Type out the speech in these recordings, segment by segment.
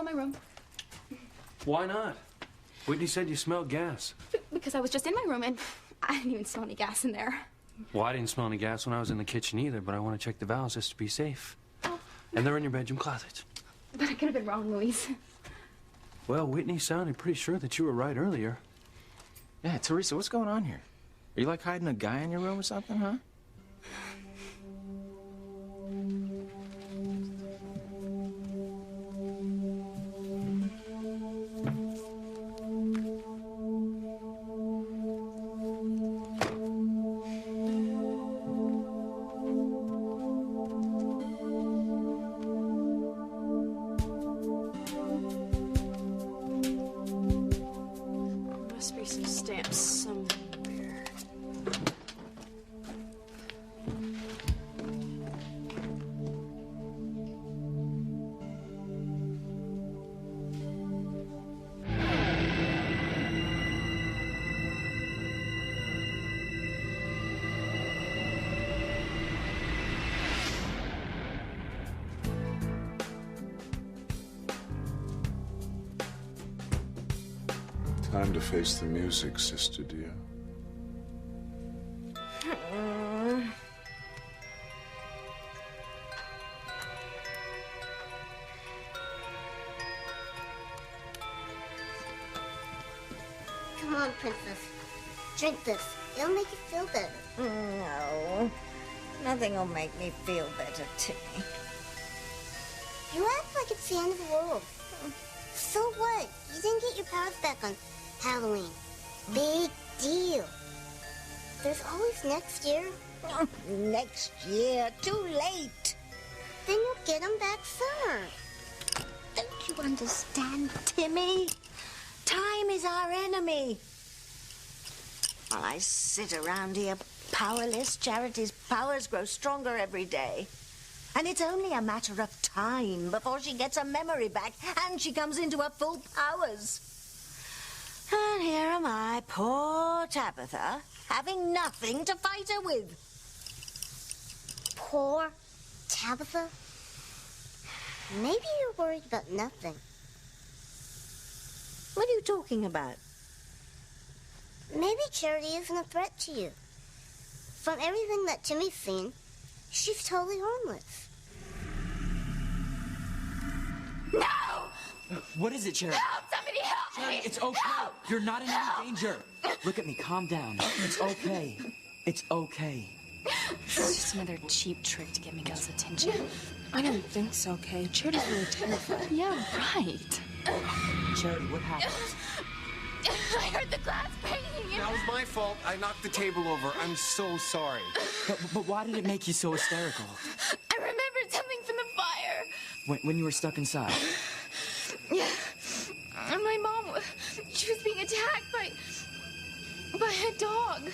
go in my room. Why not? Whitney said you smelled gas. Because I was just in my room and I didn't even smell any gas in there. Well, I didn't smell any gas when I was in the kitchen either, but I want to check the valves just to be safe. Oh. And they're in your bedroom closet. But I could have been wrong, Louise. Well, Whitney sounded pretty sure that you were right earlier. Yeah, Teresa, what's going on here? Are you like hiding a guy in your room or something, huh? Must be some stamps somewhere. Time to face the music, sister dear. Come on, Princess. Drink this. It'll make you feel better. No. Nothing will make me feel better, Timmy. You act like it's the end of the world. So what? You didn't get your powers back on Halloween. Big deal. There's always next year. Oh, next year. Too late. Then you'll get them back sooner. Don't you understand, Timmy? Time is our enemy. While I sit around here powerless, Charity's powers grow stronger every day. And it's only a matter of time before she gets her memory back and she comes into her full powers. And here am I, poor Tabitha, having nothing to fight her with. Poor Tabitha? Maybe you're worried about nothing. What are you talking about? Maybe Charity isn't a threat to you. From everything that Timmy's seen, she's totally harmless. No! What is it, Charity? Help! Somebody help me! Charity, it's okay. Help! You're not in Help! any danger. Look at me. Calm down. It's okay. It's okay. It's just another cheap trick to get Miguel's attention. I don't think so, Kay. Charity's really terrified. Yeah, right. Charity, what happened? I heard the glass banging. That was my fault. I knocked the table over. I'm so sorry. But why did it make you so hysterical? I remembered something from the fire. When you were stuck inside? Yeah. And my mom, she was being attacked by a dog.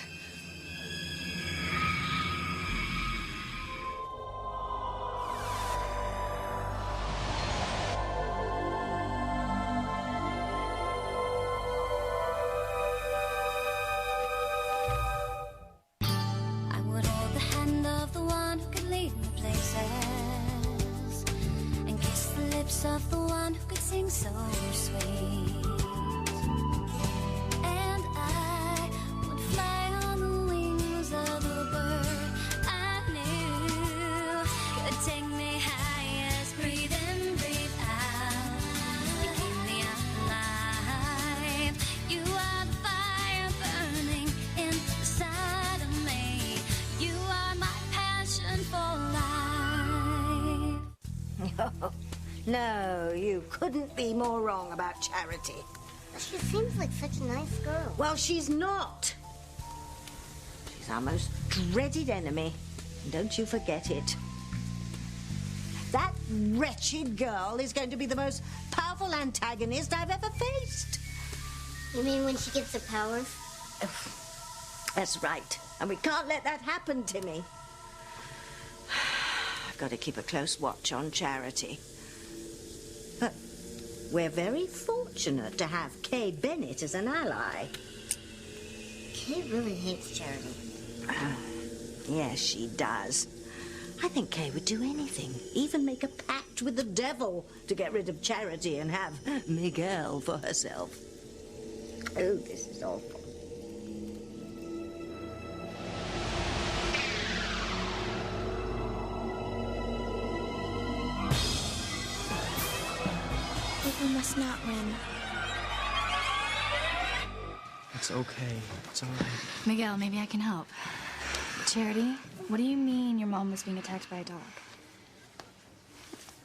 I would hold the hand of the one who could lead me places and kiss the lips of the one who could sing so sweet. And I would fly on the wings of a bird I knew could take me highest. Breathe in, breathe out. You keep me alive. You are the fire burning inside of me. You are my passion for life. No, you couldn't be more wrong about Charity. She seems like such a nice girl. Well, she's not. She's our most dreaded enemy. And don't you forget it. That wretched girl is going to be the most powerful antagonist I've ever faced. You mean when she gets her powers? That's right. And we can't let that happen, Timmy. I've got to keep a close watch on Charity. But we're very fortunate to have Kay Bennett as an ally. Kay really hates Charity. Yes, she does. I think Kay would do anything, even make a pact with the devil to get rid of Charity and have Miguel for herself. Oh, this is awful. We must not win. It's okay. It's all right. Miguel, maybe I can help. Charity, what do you mean your mom was being attacked by a dog?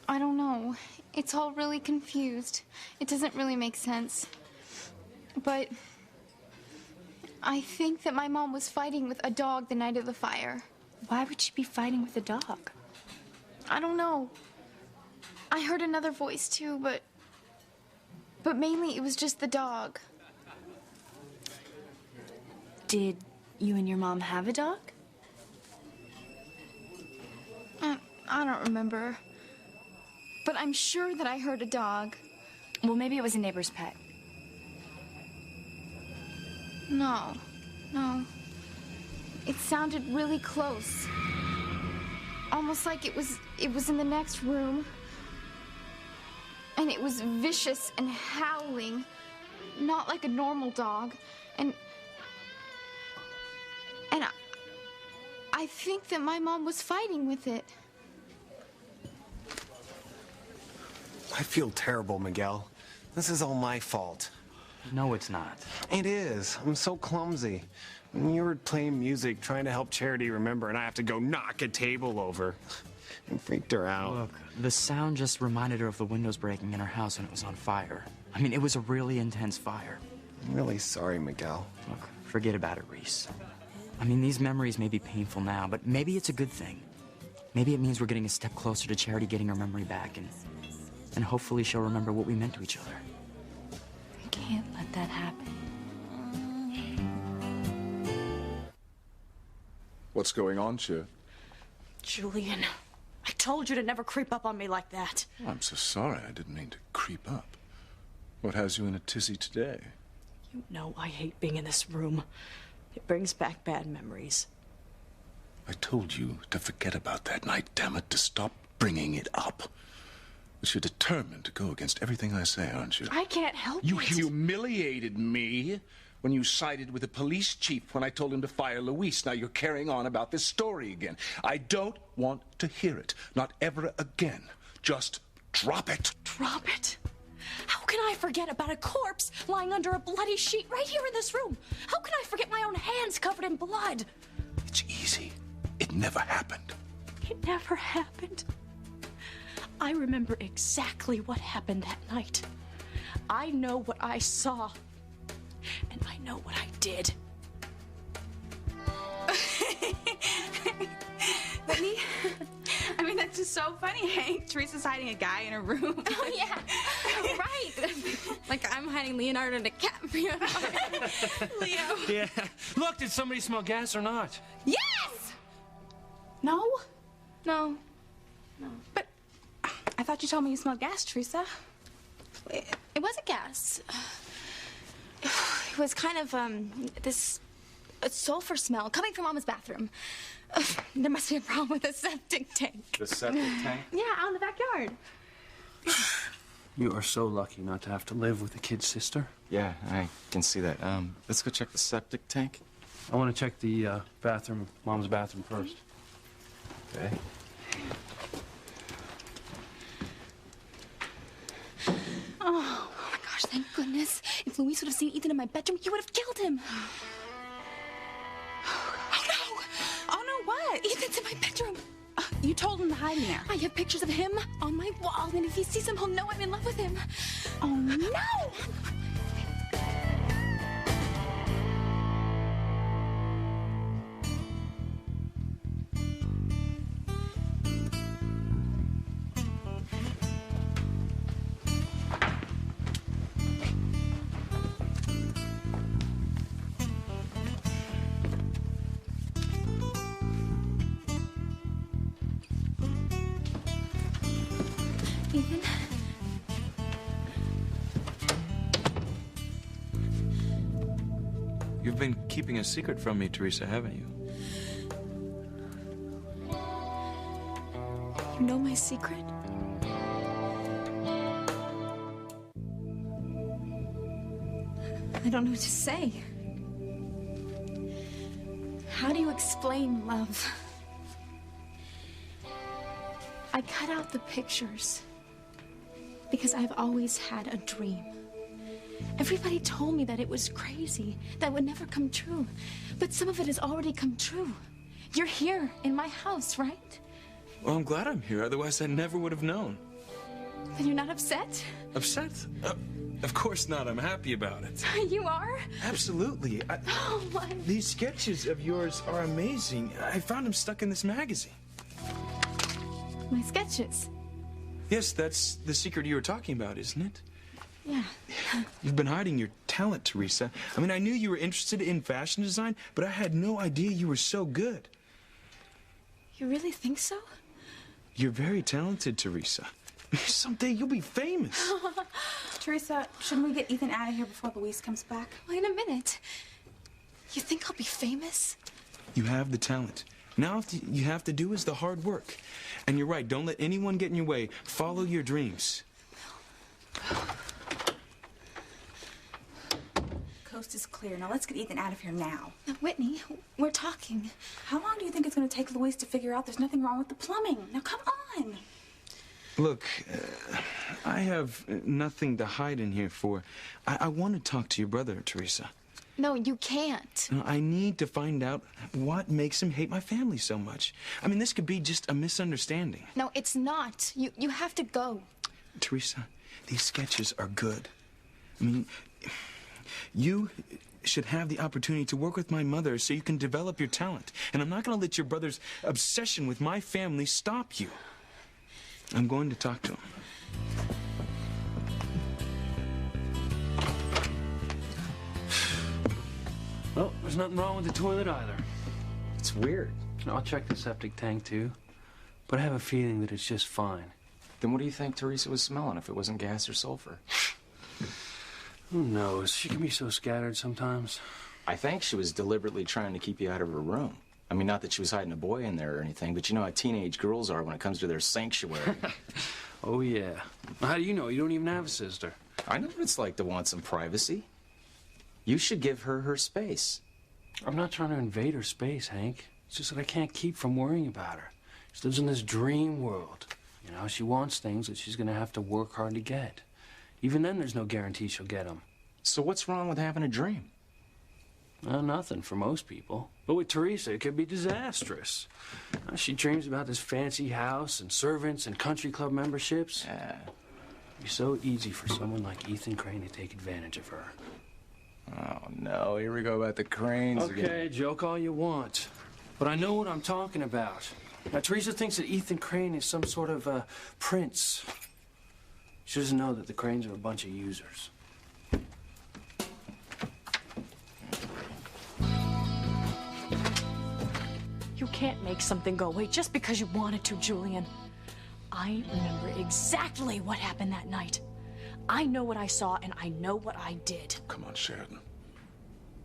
I don't know. It's all really confused. It doesn't really make sense. But I think that my mom was fighting with a dog the night of the fire. Why would she be fighting with a dog? I don't know. I heard another voice too, but mainly it was just the dog. Did you and your mom have a dog? I don't remember. But I'm sure that I heard a dog. Well, maybe it was a neighbor's pet. No. It sounded really close. Almost like it was in the next room. And it was vicious and howling. Not like a normal dog. And I think that my mom was fighting with it. I feel terrible, Miguel. This is all my fault. No, it's not. It is. I'm so clumsy. You were playing music, trying to help Charity remember, and I have to go knock a table over. I freaked her out. Look, the sound just reminded her of the windows breaking in her house when it was on fire. I mean, it was a really intense fire. I'm really sorry, Miguel. Look, forget about it, Reese. I mean, these memories may be painful now, but maybe it's a good thing. Maybe it means we're getting a step closer to Charity getting her memory back, and hopefully she'll remember what we meant to each other. I can't let that happen. What's going on, Cher? Julian, I told you to never creep up on me like that. Oh, I'm so sorry. I didn't mean to creep up. What has you in a tizzy today? You know I hate being in this room. It brings back bad memories. I told you to forget about that night, damn it, to stop bringing it up. But you're determined to go against everything I say, aren't you? I can't help You it. humiliated me when you sided with the police chief when I told him to fire Luis. Now you're carrying on about this story again. I don't want to hear it. Not ever again. Just drop it. Drop it? How can I forget about a corpse lying under a bloody sheet right here in this room? How can I forget my own hands covered in blood? It's easy. It never happened. It never happened. I remember exactly what happened that night. I know what I saw. And I know what I did. Whitney? I mean, that's just so funny, Hank. Teresa's hiding a guy in her room. Oh, yeah. Right. Like I'm hiding Leonardo DiCaprio. Leo. Yeah. Look, did somebody smell gas or not? Yes! No? No. But I thought you told me you smelled gas, Teresa. It wasn't gas. It was kind of, this sulfur smell coming from Mama's bathroom. There must be a problem with the septic tank. The septic tank? Yeah, out in the backyard. You are so lucky not to have to live with a kid's sister. Yeah, I can see that. Let's go check the septic tank. I want to check the bathroom, Mom's bathroom first. Okay. Oh my gosh, thank goodness. If Luis would have seen Ethan in my bedroom, he would have killed him. Oh no! Oh no, what? Ethan's in my bedroom. You told him to hide in there. I have pictures of him on my wall, and if he sees him, he'll know I'm in love with him. Oh no! Ethan? You've been keeping a secret from me, Teresa, haven't you? know my secret? I don't know what to say. How do you explain love? I cut out the pictures because I've always had a dream. Everybody told me that it was crazy, that would never come true. But some of it has already come true. You're here in my house, right? Well, I'm glad I'm here. Otherwise, I never would have known. Then you're not upset? Upset? Of course not. I'm happy about it. You are? Absolutely. Oh, my. These sketches of yours are amazing. I found them stuck in this magazine. My sketches? Yes, that's the secret you were talking about, isn't it? Yeah. You've been hiding your talent, Teresa. I mean, I knew you were interested in fashion design, but I had no idea you were so good. You really think so? You're very talented, Teresa. Someday you'll be famous. Teresa, shouldn't we get Ethan out of here before Louise comes back? Wait a minute. You think I'll be famous? You have the talent. Now all you have to do is the hard work. And you're right, don't let anyone get in your way. Follow your dreams. Coast is clear. Now let's get Ethan out of here now. Now, Whitney, we're talking. How long do you think it's going to take Louise to figure out there's nothing wrong with the plumbing? Now come on. Look, I have nothing to hide in here for. I want to talk to your brother, Teresa. No, you can't. I need to find out what makes him hate my family so much. I mean, this could be just a misunderstanding. No, it's not. You have to go. Teresa, these sketches are good. I mean, you should have the opportunity to work with my mother so you can develop your talent. And I'm not going to let your brother's obsession with my family stop you. I'm going to talk to him. Well, there's nothing wrong with the toilet either. It's weird. I'll check the septic tank too, but I have a feeling that it's just fine. Then what do you think Teresa was smelling if it wasn't gas or sulfur? Who knows? She can be so scattered sometimes. I think she was deliberately trying to keep you out of her room. I mean, not that she was hiding a boy in there or anything, but you know how teenage girls are when it comes to their sanctuary. Oh, yeah. How do you know? You don't even have a sister. I know what it's like to want some privacy. You should give her her space. I'm not trying to invade her space, Hank. It's just that I can't keep from worrying about her. She lives in this dream world. You know, she wants things that she's going to have to work hard to get. Even then, there's no guarantee she'll get them. So what's wrong with having a dream? Well, nothing for most people. But with Teresa, it could be disastrous. She dreams about this fancy house and servants and country club memberships. Yeah. It'd be so easy for someone like Ethan Crane to take advantage of her. Oh, no. Here we go about the Cranes again. Okay, joke all you want. But I know what I'm talking about. Now, Teresa thinks that Ethan Crane is some sort of prince. She doesn't know that the Cranes are a bunch of users. You can't make something go away just because you wanted to, Julian. I remember exactly what happened that night. I know what I saw, and I know what I did. Come on, Sheridan.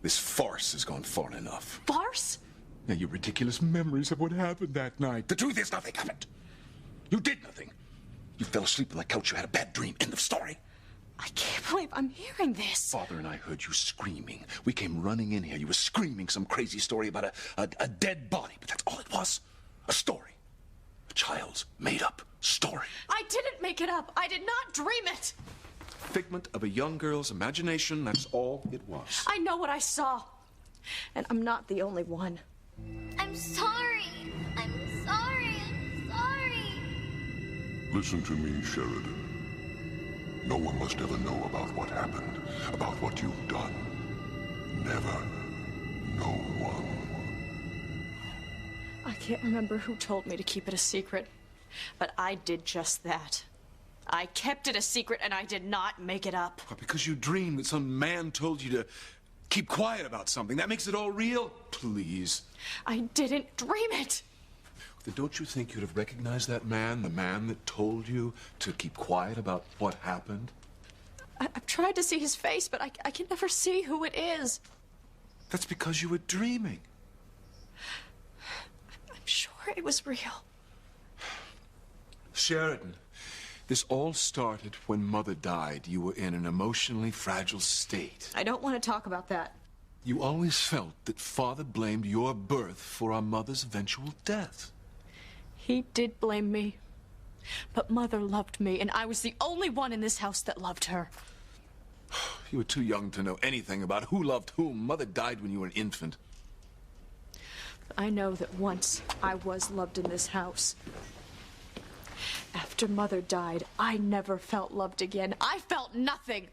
This farce has gone far enough. Farce? Now, your ridiculous memories of what happened that night. The truth is, nothing happened. You did nothing. You fell asleep on the couch. You had a bad dream. End of story. I can't believe I'm hearing this. Father and I heard you screaming. We came running in here. You were screaming some crazy story about a dead body. But that's all it was. A story. A child's made-up story. I didn't make it up. I did not dream it. Figment of a young girl's imagination. That's all it was. I know what I saw. And I'm not the only one. I'm sorry. I'm sorry. I'm sorry. Listen to me, Sheridan. No one must ever know about what happened, about what you've done. Never. No one. I can't remember who told me to keep it a secret, but I did just that. I kept it a secret and I did not make it up. Because you dreamed that some man told you to keep quiet about something. That makes it all real? Please. I didn't dream it. Then don't you think you'd have recognized that man, the man that told you to keep quiet about what happened? I've tried to see his face, but I can never see who it is. That's because you were dreaming. I'm sure it was real. Sheridan, this all started when Mother died. You were in an emotionally fragile state. I don't want to talk about that. You always felt that Father blamed your birth for our mother's eventual death. He did blame me. But Mother loved me, and I was the only one in this house that loved her. You were too young to know anything about who loved whom. Mother died when you were an infant. I know that once I was loved in this house. After Mother died, I never felt loved again. I felt nothing.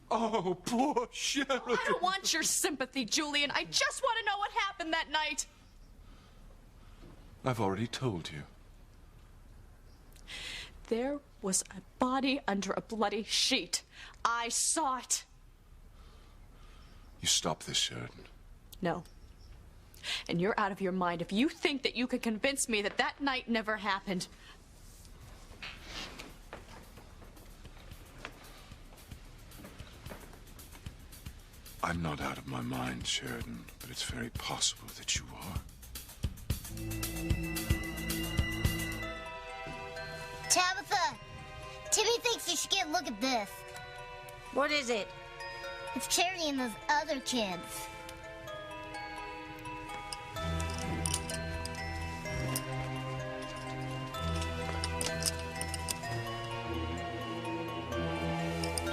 Oh, poor Sheridan. I don't want your sympathy, Julian. I just want to know what happened that night. I've already told you. There was a body under a bloody sheet. I saw it. You stop this, Sheridan. No. And you're out of your mind if you think that you could convince me that that night never happened. I'm not out of my mind, Sheridan, but it's very possible that you are. Tabitha! Timmy thinks you should get a look at this. What is it? It's Charity and those other kids.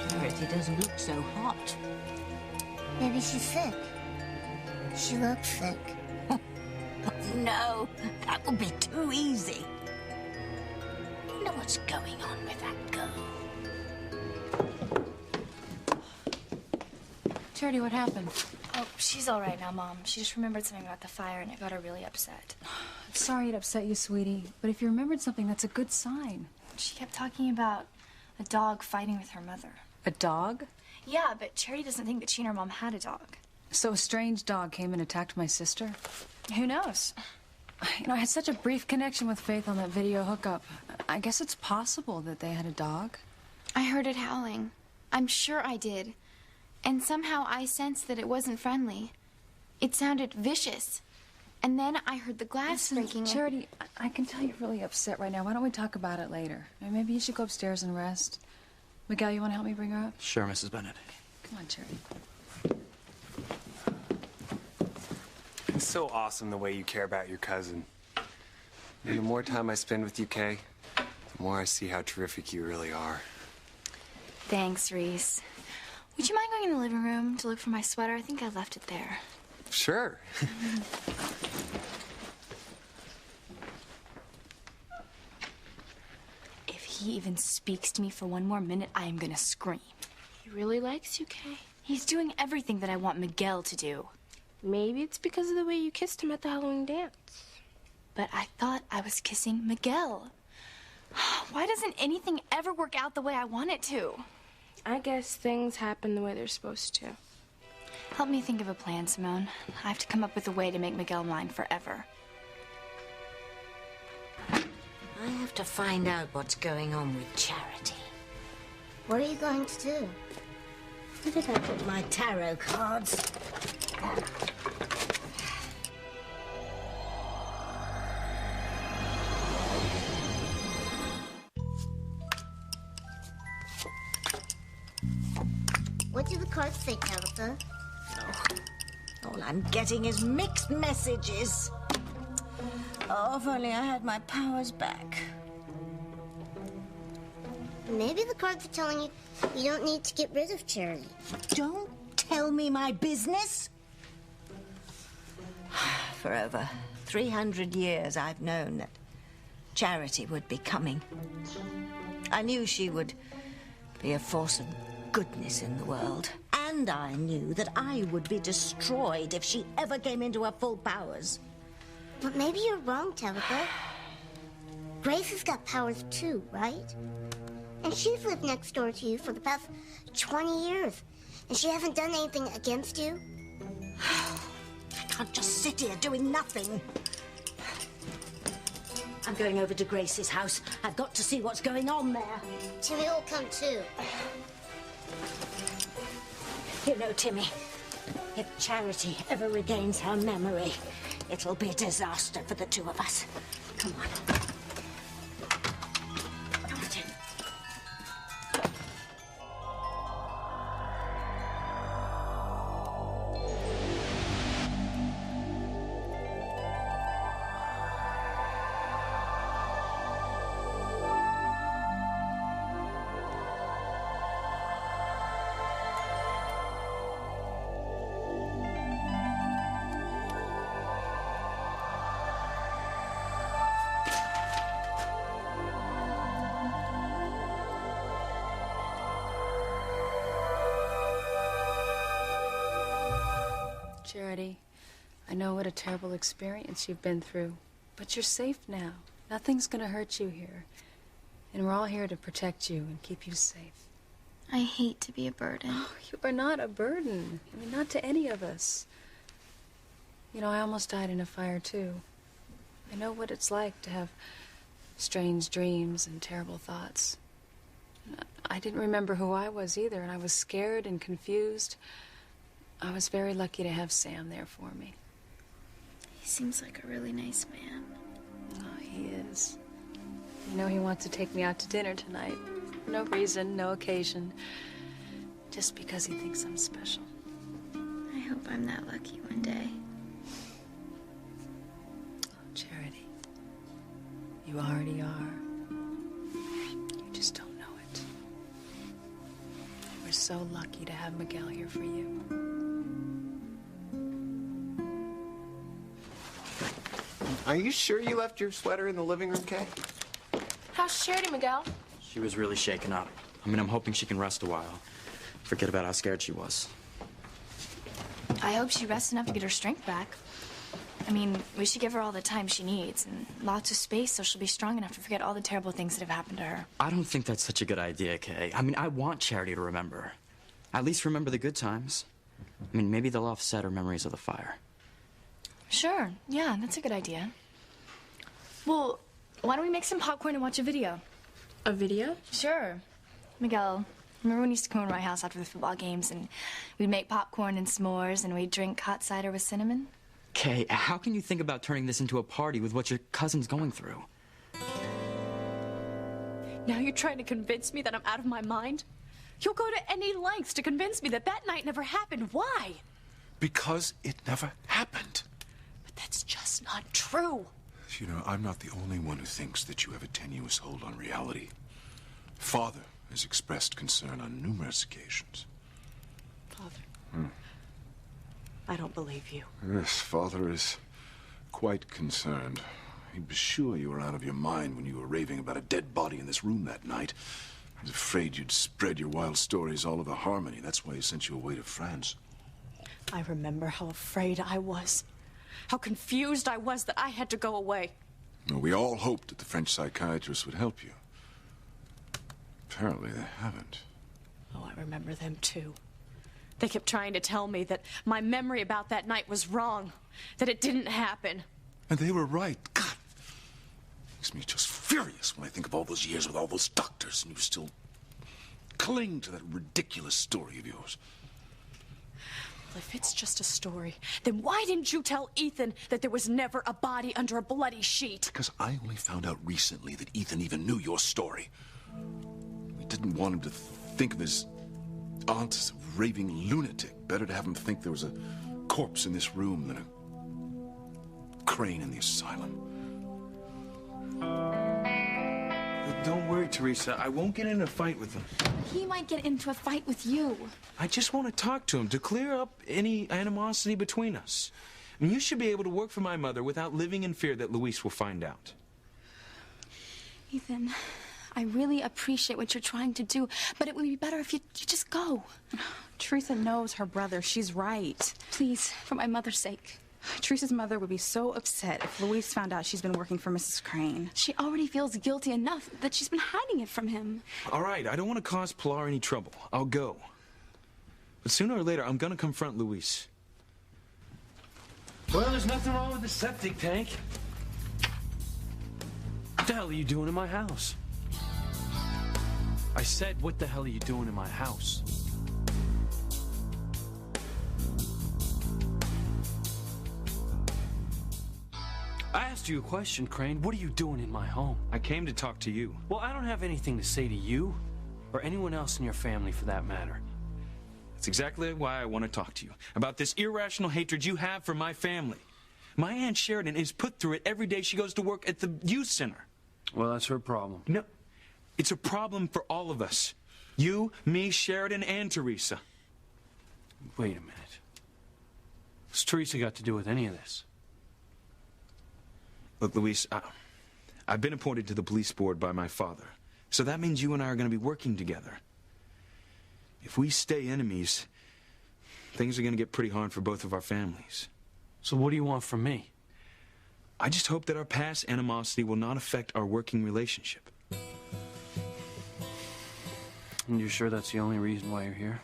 Charity doesn't look so hot. Maybe she's sick. She looks sick. No, that would be too easy. I wonder what's going on with that girl. Charity, what happened? Oh, she's all right now, Mom. She just remembered something about the fire, and it got her really upset. I'm sorry it upset you, sweetie, but if you remembered something, that's a good sign. She kept talking about a dog fighting with her mother. A dog? Yeah, but Charity doesn't think that she and her mom had a dog. So a strange dog came and attacked my sister? Who knows? You know, I had such a brief connection with Faith on that video hookup. I guess it's possible that they had a dog. I heard it howling. I'm sure I did. And somehow I sensed that it wasn't friendly. It sounded vicious. And then I heard the glass breaking. Charity, I can tell you're really upset right now. Why don't we talk about it later? Maybe you should go upstairs and rest. Miguel, you want to help me bring her up? Sure, Mrs. Bennett. Come on, Charity. It's so awesome the way you care about your cousin. And the more time I spend with you, Kay, the more I see how terrific you really are. Thanks, Reese. Would you mind going in the living room to look for my sweater? I think I left it there. Sure. If he even speaks to me for one more minute, I am gonna scream. He really likes you, Kay. He's doing everything that I want Miguel to do. Maybe it's because of the way you kissed him at the Halloween dance. But I thought I was kissing Miguel. Why doesn't anything ever work out the way I want it to? I guess things happen the way they're supposed to. Help me think of a plan, Simone. I have to come up with a way to make Miguel mine forever. I have to find out what's going on with Charity. What are you going to do? Where did I put my tarot cards? What do the cards say, Tabitha? All I'm getting is mixed messages. Oh, if only I had my powers back. Maybe the cards are telling you you don't need to get rid of Charity. Don't tell me my business. For over 300 years, I've known that Charity would be coming. I knew she would be a force of goodness in the world. And I knew that I would be destroyed if she ever came into her full powers. But maybe you're wrong, Tabitha. Grace has got powers too, right? And she's lived next door to you for the past 20 years. And she hasn't done anything against you? I can't just sit here doing nothing. I'm going over to Grace's house. I've got to see what's going on there. Timmy will come too. You know, Timmy, if Charity ever regains her memory, it'll be a disaster for the two of us. Come on. Charity, I know what a terrible experience you've been through, but you're safe now. Nothing's gonna hurt you here. And we're all here to protect you and keep you safe. I hate to be a burden. Oh, you are not a burden. I mean, not to any of us. You know, I almost died in a fire, too. I know what it's like to have strange dreams and terrible thoughts. I didn't remember who I was either, and I was scared and confused. I was very lucky to have Sam there for me. He seems like a really nice man. Oh, he is. You know, he wants to take me out to dinner tonight. For no reason, no occasion. Just because he thinks I'm special. I hope I'm that lucky one day. Oh, Charity. You already are. You just don't know it. We're so lucky to have Miguel here for you. Are you sure you left your sweater in the living room, Kay? How's Charity, Miguel? She was really shaken up. I mean, I'm hoping she can rest a while. Forget about how scared she was. I hope she rests enough to get her strength back. I mean, we should give her all the time she needs and lots of space so she'll be strong enough to forget all the terrible things that have happened to her. I don't think that's such a good idea, Kay. I mean, I want Charity to remember. At least remember the good times. I mean, maybe they'll offset her memories of the fire. Sure, yeah, that's a good idea. Well, why don't we make some popcorn and watch a video? A video? Sure. Miguel, remember when you used to come over to my house after the football games and we'd make popcorn and s'mores and we'd drink hot cider with cinnamon? Kay, how can you think about turning this into a party with what your cousin's going through? Now you're trying to convince me that I'm out of my mind? You'll go to any lengths to convince me that that night never happened. Why? Because it never happened. But that's just not true. You know, I'm not the only one who thinks that you have a tenuous hold on reality. Father has expressed concern on numerous occasions. Father. I don't believe you. Yes, Father is quite concerned. He was sure you were out of your mind when you were raving about a dead body in this room that night. He was afraid you'd spread your wild stories all over Harmony. That's why he sent you away to France. I remember how afraid I was. How confused I was that I had to go away. Well, we all hoped that the French psychiatrists would help you. Apparently they haven't. Oh, I remember them too. They kept trying to tell me that my memory about that night was wrong, that it didn't happen. And they were right. God, makes me just furious when I think of all those years with all those doctors and you still cling to that ridiculous story of yours. Well, if it's just a story, then why didn't you tell Ethan that there was never a body under a bloody sheet? Because I only found out recently that Ethan even knew your story. We didn't want him to think of his aunt as a raving lunatic. Better to have him think there was a corpse in this room than a crane in the asylum. Don't worry, Teresa. I won't get in a fight with him. He might get into a fight with you. I just want to talk to him to clear up any animosity between us. I mean, you should be able to work for my mother without living in fear that Luis will find out. Ethan, I really appreciate what you're trying to do, but it would be better if you just go. Teresa knows her brother. She's right. Please, for my mother's sake. Teresa's mother would be so upset if Luis found out she's been working for Mrs. Crane. She already feels guilty enough that she's been hiding it from him. All right, I don't want to cause Pilar any trouble. I'll go. But sooner or later, I'm going to confront Luis. Well, there's nothing wrong with the septic tank. What the hell are you doing in my house? I said, what the hell are you doing in my house? I asked you a question, Crane. What are you doing in my home? I came to talk to you. Well, I don't have anything to say to you, or anyone else in your family for that matter. That's exactly why I want to talk to you. About this irrational hatred you have for my family. My Aunt Sheridan is put through it every day she goes to work at the youth center. Well, that's her problem. No, it's a problem for all of us. You, me, Sheridan, and Teresa. Wait a minute. What's Teresa got to do with any of this? Look, Luis, I've been appointed to the police board by my father. So that means you and I are going to be working together. If we stay enemies, things are going to get pretty hard for both of our families. So what do you want from me? I just hope that our past animosity will not affect our working relationship. And you're sure that's the only reason why you're here?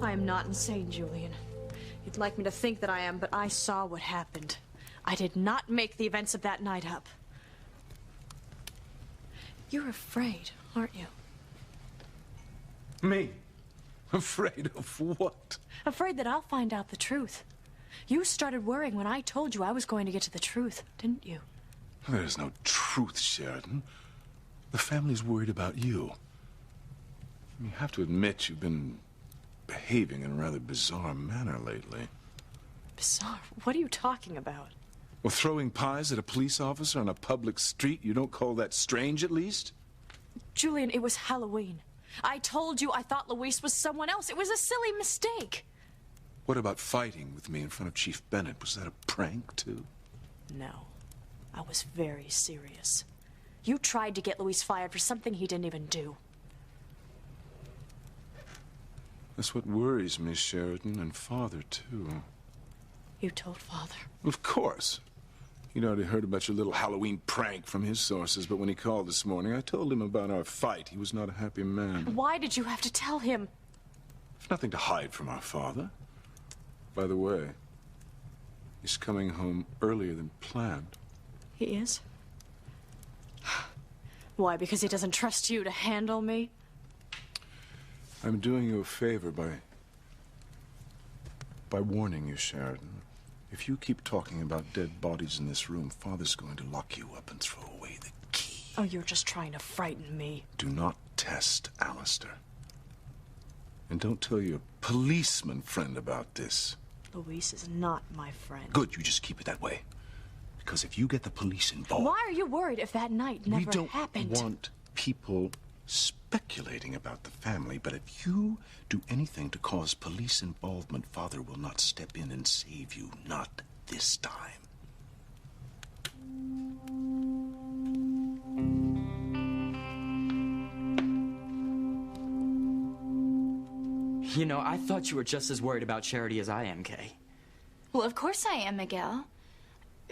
I am not insane, Julian. You'd like me to think that I am, but I saw what happened. I did not make the events of that night up. You're afraid, aren't you? Me? Afraid of what? Afraid that I'll find out the truth. You started worrying when I told you I was going to get to the truth, didn't you? There's no truth, Sheridan. The family's worried about you. You have to admit you've been behaving in a rather bizarre manner lately. Bizarre? What are you talking about? Well, throwing pies at a police officer on a public street, you don't call that strange, at least? Julian, it was Halloween. I told you I thought Luis was someone else. It was a silly mistake. What about fighting with me in front of Chief Bennett? Was that a prank, too? No. I was very serious. You tried to get Luis fired for something he didn't even do. That's what worries me, Sheridan, and Father, too. You told Father? Of course. He'd already heard about your little Halloween prank from his sources, but when he called this morning, I told him about our fight. He was not a happy man. Why did you have to tell him? There's nothing to hide from our father. By the way, he's coming home earlier than planned. He is? Why, because he doesn't trust you to handle me? I'm doing you a favor by warning you, Sheridan. If you keep talking about dead bodies in this room, Father's going to lock you up and throw away the key. Oh, you're just trying to frighten me. Do not test Alistair. And don't tell your policeman friend about this. Luis is not my friend. Good, you just keep it that way. Because if you get the police involved... Why are you worried if that night never happened? We don't want people speculating about the family, but if you do anything to cause police involvement, Father will not step in and save you. Not this time. You know, I thought you were just as worried about Charity as I am, Kay. Well, of course I am, Miguel.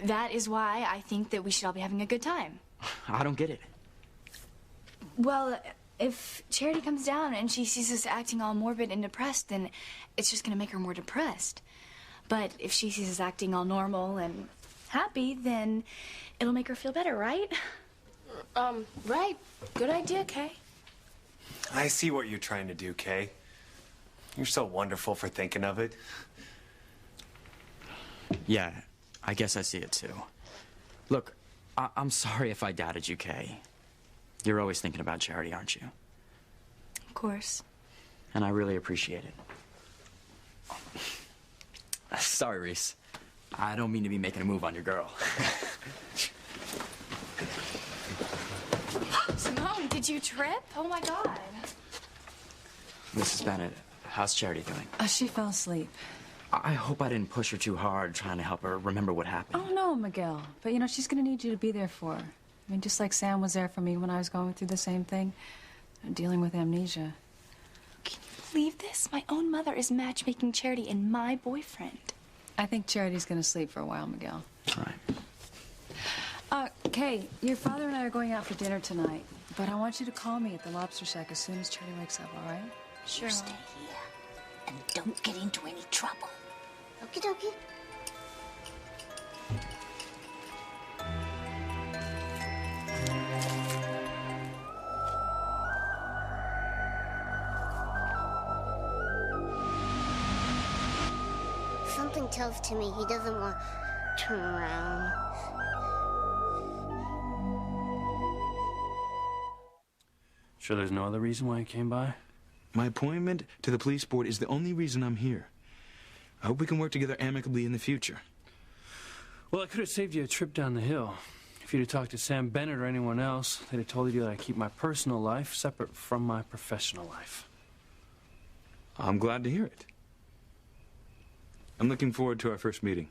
That is why I think that we should all be having a good time. I don't get it. Well, if Charity comes down and she sees us acting all morbid and depressed, then it's just gonna make her more depressed. But if she sees us acting all normal and happy, then it'll make her feel better, right? Right. Good idea, Kay. I see what you're trying to do, Kay. You're so wonderful for thinking of it. Yeah, I guess I see it too. Look, I'm sorry if I doubted you, Kay. You're always thinking about Charity, aren't you? Of course. And I really appreciate it. Sorry, Reese. I don't mean to be making a move on your girl. Simone, did you trip? Oh my God. Mrs. Bennett, how's Charity doing? She fell asleep. I hope I didn't push her too hard trying to help her remember what happened. Oh, no, Miguel. But, you know, she's going to need you to be there for her. I mean, just like Sam was there for me when I was going through the same thing, dealing with amnesia. Can you believe this? My own mother is matchmaking Charity and my boyfriend. I think Charity's going to sleep for a while, Miguel. All right. Kay, your father and I are going out for dinner tonight, but I want you to call me at the Lobster Shack as soon as Charity wakes up, all right? Sure. Stay here and don't get into any trouble. Okie dokie. Something tells Timmy he doesn't want to turn around. Sure there's no other reason why you came by? My appointment to the police board is the only reason I'm here. I hope we can work together amicably in the future. Well, I could have saved you a trip down the hill. If you'd have talked to Sam Bennett or anyone else, they'd have told you that I keep my personal life separate from my professional life. I'm glad to hear it. I'm looking forward to our first meeting.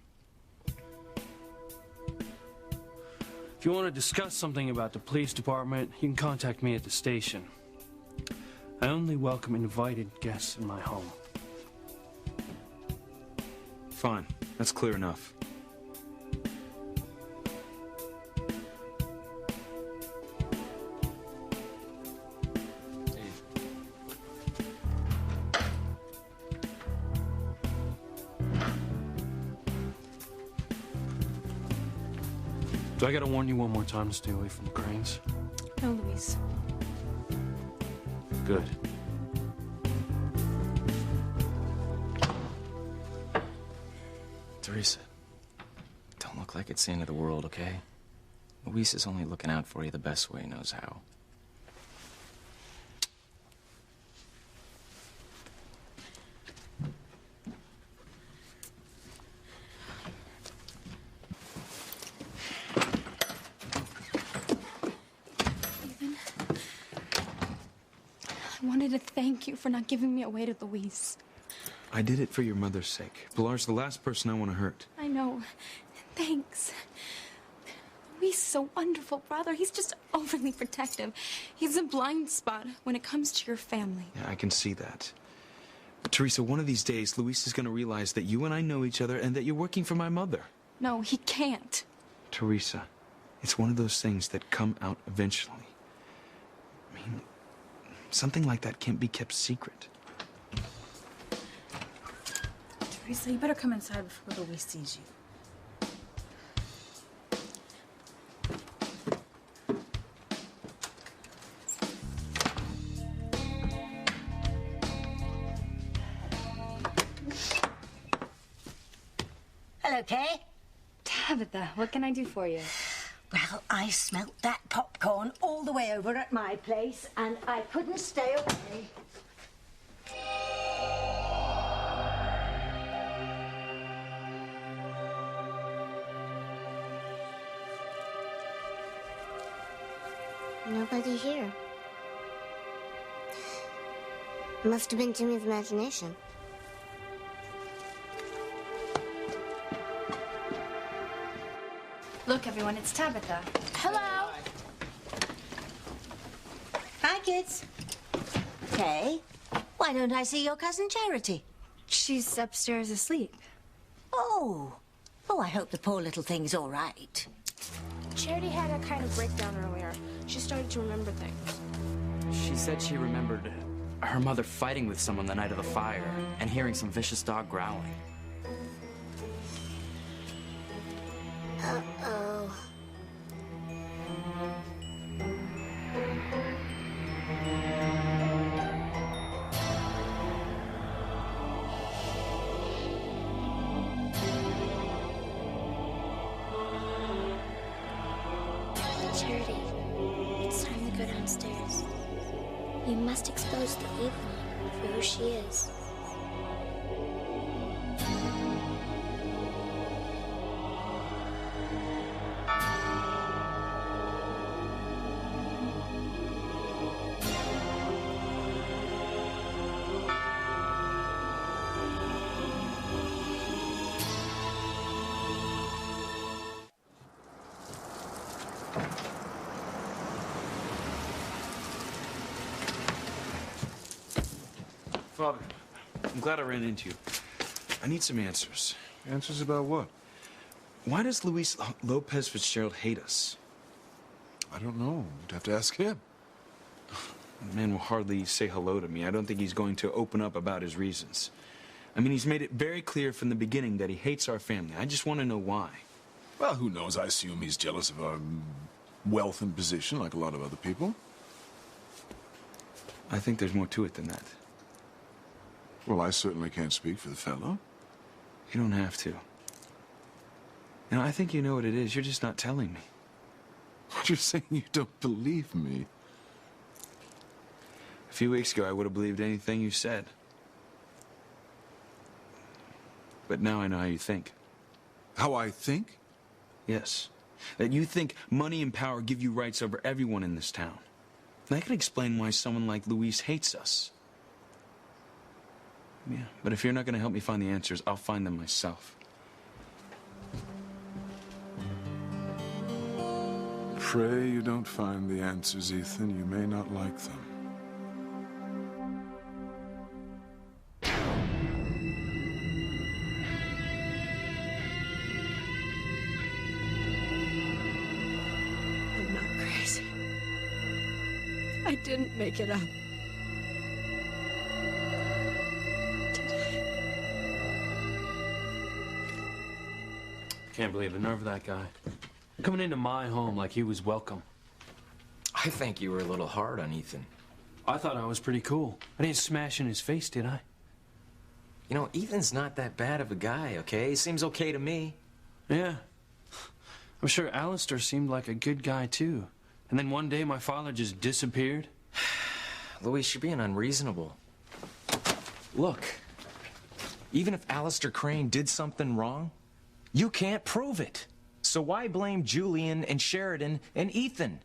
If you want to discuss something about the police department, you can contact me at the station. I only welcome invited guests in my home. Fine. That's clear enough. Do I gotta warn you one more time to stay away from the cranes? No, Luis. Good. Teresa, don't look like it's the end of the world, okay? Luis is only looking out for you the best way he knows how. Ethan, I wanted to thank you for not giving me away to Luis. I did it for your mother's sake. Pilar's the last person I want to hurt. I know. Thanks. Luis is a wonderful brother. He's just overly protective. He's a blind spot when it comes to your family. Yeah, I can see that. But Teresa, one of these days, Luis is going to realize that you and I know each other and that you're working for my mother. No, he can't. Teresa, it's one of those things that come out eventually. I mean, something like that can't be kept secret. Teresa, you better come inside before Luis sees you. Hello, Kay. Tabitha, what can I do for you? Well, I smelt that popcorn all the way over at my place, and I couldn't stay away. Nobody here. Must have been Timmy's imagination. Look, everyone, it's Tabitha. Hello. Hi, kids. Kay, why don't I see your cousin Charity? She's upstairs asleep. Oh. Oh, I hope the poor little thing's all right. Charity had a kind of breakdown earlier. She started to remember things. She said she remembered her mother fighting with someone the night of the fire and hearing some vicious dog growling. Uh-oh. Charity, it's time to go downstairs. You must expose the evil one for who she is. Father, I'm glad I ran into you. I need some answers. Answers about what? Why does Luis Lopez Fitzgerald hate us? I don't know. You'd have to ask him. The man will hardly say hello to me. I don't think he's going to open up about his reasons. I mean, he's made it very clear from the beginning that he hates our family. I just want to know why. Well, who knows? I assume he's jealous of our wealth and position, like a lot of other people. I think there's more to it than that. Well, I certainly can't speak for the fellow. You don't have to. You know, I think you know what it is. You're just not telling me. What, you're saying you don't believe me? A few weeks ago, I would have believed anything you said. But now I know how you think. How I think? Yes. That you think money and power give you rights over everyone in this town. And that can explain why someone like Luis hates us. Yeah, but if you're not going to help me find the answers, I'll find them myself. Pray you don't find the answers, Ethan. You may not like them. I didn't make it up. Can't believe the nerve of that guy. Coming into my home like he was welcome. I think you were a little hard on Ethan. I thought I was pretty cool. I didn't smash in his face, did I? You know, Ethan's not that bad of a guy, okay? He seems okay to me. Yeah. I'm sure Alistair seemed like a good guy, too. And then one day my father just disappeared. Louis, you're being unreasonable. Look, even if Alistair Crane did something wrong, you can't prove it. So why blame Julian and Sheridan and Ethan?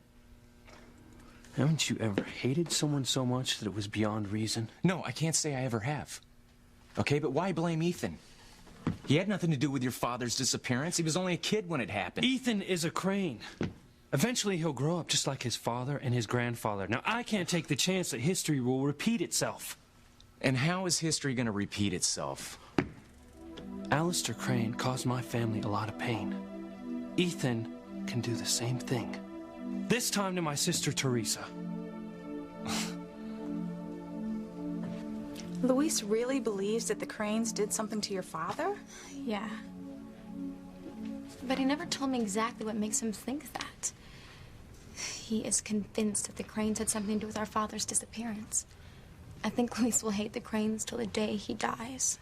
Haven't you ever hated someone so much that it was beyond reason? No, I can't say I ever have. Okay, but why blame Ethan? He had nothing to do with your father's disappearance. He was only a kid when it happened. Ethan is a Crane. Eventually he'll grow up just like his father and his grandfather. Now, I can't take the chance that history will repeat itself. And how is history going to repeat itself? Alistair Crane caused my family a lot of pain. Ethan can do the same thing. This time to my sister Teresa. Luis really believes that the Cranes did something to your father? Yeah. But he never told me exactly what makes him think that. He is convinced that the Cranes had something to do with our father's disappearance. I think Luis will hate the Cranes till the day he dies.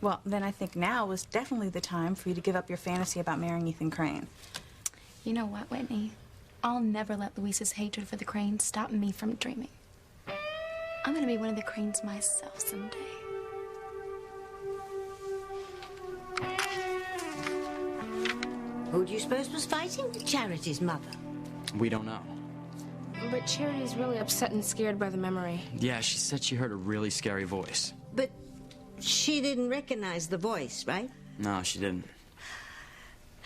Well, then I think now is definitely the time for you to give up your fantasy about marrying Ethan Crane. You know what, Whitney? I'll never let Luis's hatred for the Cranes stop me from dreaming. I'm gonna be one of the Cranes myself someday. Who do you suppose was fighting? Charity's mother. We don't know. But Charity's really upset and scared by the memory. Yeah, she said she heard a really scary voice. But she didn't recognize the voice, right? No, she didn't.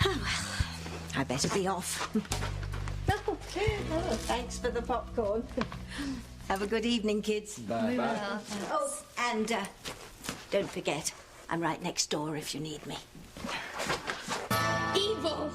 Oh, well, I better be off. Oh, thanks for the popcorn. Have a good evening, kids. Bye. We will. Oh, and don't forget, I'm right next door if you need me. Evil!